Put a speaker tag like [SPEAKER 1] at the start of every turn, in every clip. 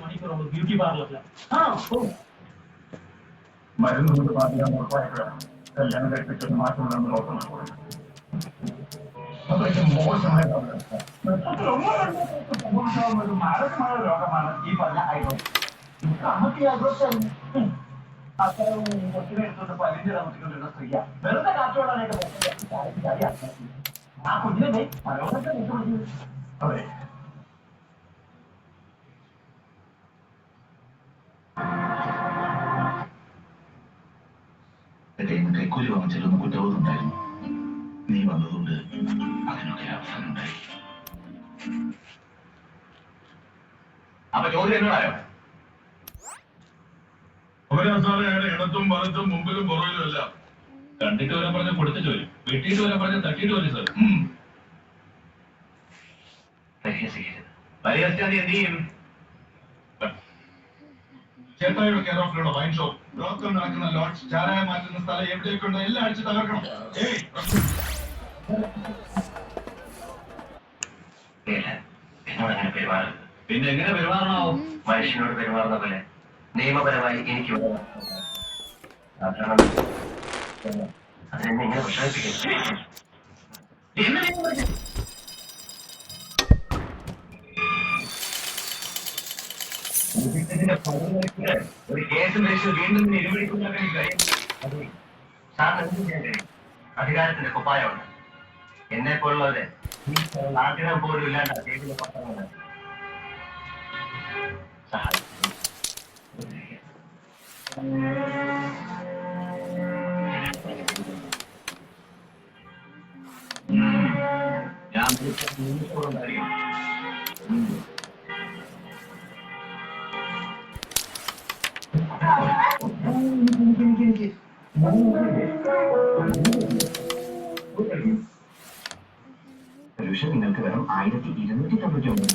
[SPEAKER 1] മണിക്കൂർ ബ്യൂട്ടി പാർലറിൽ
[SPEAKER 2] മരുന്ന് കൊണ്ട് പാർട്ടിയാൻ ഉറപ്പായപ്പോഴാണ് കല്യാണം കഴിപ്പിച്ചൊരു മാറ്റം നമ്മൾ നോക്കണം. അതൊക്കെ മോശമായ ഒരു മാരകമായ രോഗമാണ് ഈ പറഞ്ഞ ഐഡോ. നമുക്ക് അത്തരവും കൊച്ചിനെ എടുത്തോണ്ട് പലിന്റെ താമസിക്കൊണ്ടിരുന്ന സ്ത്രീയ വെറുതെ കാറ്റോടാനായിട്ട് ആ കുഞ്ഞിനെ പലോടൊക്കെ അതെ. കൈക്കൂലി വാങ്ങിച്ചിരുന്ന കുറ്റബോധമുണ്ടായിരുന്നു. നീ വന്നതുകൊണ്ട് അതിനൊക്കെ അവസരം ഉണ്ടായി. അപ്പൊ ജോലി എന്നോടായോ?
[SPEAKER 3] അവരാസാറയുടെ ഇടത്തും വലത്തും മുമ്പിലും പുറകിലും അല്ല. കണ്ടിട്ട് വരാൻ പറഞ്ഞ കൊടുത്ത ജോലി, വെട്ടിയിട്ട് വരാൻ പറഞ്ഞ തട്ടിയിട്ട് വരും സാർ.
[SPEAKER 2] പരിഹസിക്കാൻ എന്ത് ചെയ്യും?
[SPEAKER 3] ചേട്ടായുടെ കെയർ ഓഫിലുള്ള വൈൻ ഷോപ്പ്, ബ്രോക്കർ നടക്കുന്ന ലോഡ്ജ്, ചാരായ മാറ്റുന്ന സ്ഥലം എവിടെയൊക്കെയുണ്ടോ എല്ലാം അടിച്ച് തകർക്കണം.
[SPEAKER 2] എന്നോട് അങ്ങനെ പെരുമാറരുത്. പിന്നെ എങ്ങനെ പെരുമാറണമാവും? മനുഷ്യനോട് പെരുമാറുന്ന പോലെ നിയമപരമായി എനിക്ക് അതിനെന്നെ ഇങ്ങനെ വിഷമിപ്പിക്കുന്നു. ഒരു കേസ് വെച്ച് വീണ്ടും ഇരുപിടിക്കുന്നതിന് കഴിയും. അധികാരത്തിന്റെ കുപ്പായമുണ്ട്. എന്നെ പോലുള്ളവരെ ആഗ്രഹം പോലും ഇല്ലാണ്ട് ജയിലിലെ പത്രങ്ങൾ സഹായിക്കും. ഞാൻ ഉണ്ടായിരിക്കും. സൊല്യൂഷൻ നിങ്ങൾക്ക് വെറും 1299.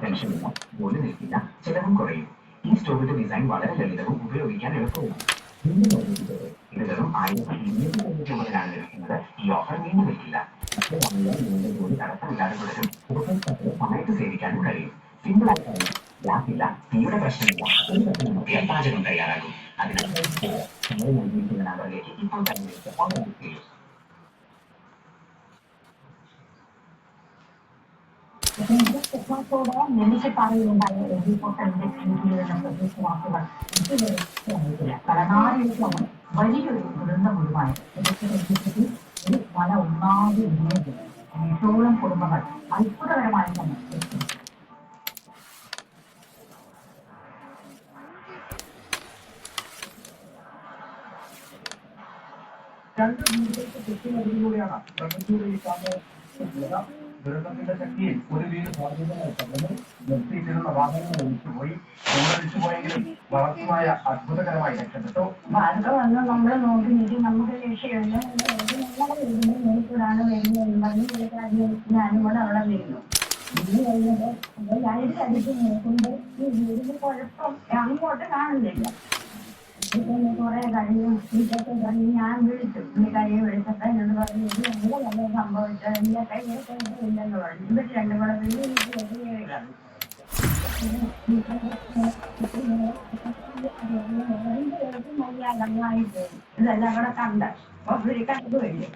[SPEAKER 2] ടെൻഷനില്ല, ജോലി നിൽക്കില്ല, ചെലവും കുറയും. ഈ സ്റ്റോവിന്റെ ഡിസൈൻ വളരെ ലളിതവും ഉപയോഗിക്കാൻ എളുപ്പവും. ഇത് വെറും 1299 ലഭിക്കുന്നത്. ഈ ഓഫർ നീണ്ടു നിൽക്കില്ല. ജോലി തടസ്സമില്ലാതെ തുടരും. സമയത്ത് സേവിക്കാനും കഴിയും. സിമ്പിളായി ഗ്യാസില്ല, തീയുടെ പ്രശ്നമില്ല, ഒരു പ്രശ്നം നോക്കിയാൽ പാചകം തയ്യാറാകും. അതിനാൽ നൽകിയിരിക്കുന്ന നമ്പറിലേക്ക് ഇപ്പോൾ തന്നെ ഓർഡർ ചെയ്യും.
[SPEAKER 4] നെല്ലിച്ച് പറയുന്നുണ്ടായ റിപ്പോർട്ടറിന്റെ വാക്കുകൾ കടനാഴികമാണ് വലിയൊരു ദുരന്തം ഒഴിവായത്. ഒരു മല ഒന്നാകെ ഇല്ലെങ്കിൽ 100ഓളം കുടുംബങ്ങൾ അത്ഭുതകരമായി തന്നെ
[SPEAKER 2] രണ്ട് വീടുകൾക്ക് തെറ്റിനടിയിലൂടെയാണ് പ്രകൃതിയുടെ ഈ ദുരന്തത്തിന്റെ ശക്തിയിൽ ഒരു വീട് ബാധിതമായി നിർത്തിയിട്ടിരുന്ന വാഹനങ്ങൾ ഒഴിച്ചുപോയി. ഒഴിച്ചുപോയെങ്കിലും വളർത്തുമായ അത്ഭുതകരമായി രക്ഷപ്പെട്ടു.
[SPEAKER 4] ഭാരതം വന്ന് നമ്മൾ നോക്കി നീക്കി നമുക്ക് രക്ഷയുണ്ട്. നോക്കിക്കൂടാണ് വരുന്നത്. ഞാനും കൂടെ അവിടെ വരുന്നു. ഇന്ന് കഴിയുമ്പോൾ ലൈറ്റ് അടിച്ച് നോക്കുമ്പോൾ ഈ വീടിന് കുഴപ്പം അങ്ങോട്ട് കാണുന്നില്ല. കുറെ കഴിഞ്ഞു ഇതൊക്കെ കഴിഞ്ഞ് ഞാൻ വിളിച്ചു. ഈ കൈയെ വിളിച്ചപ്പോ എന്നോട് പറഞ്ഞു ഇത് എങ്ങനെ വല്ല സംഭവിച്ചത്, എന്റെ കൈയൊക്കെ ഇല്ലെന്ന് പറഞ്ഞു. ഇവര് രണ്ടും കൂടെ മര്യാദമായി പോയി. ഇതെല്ലാം കൂടെ കണ്ട അപ്പൊ ഇവര് കണ്ടുപോയില്ലേ.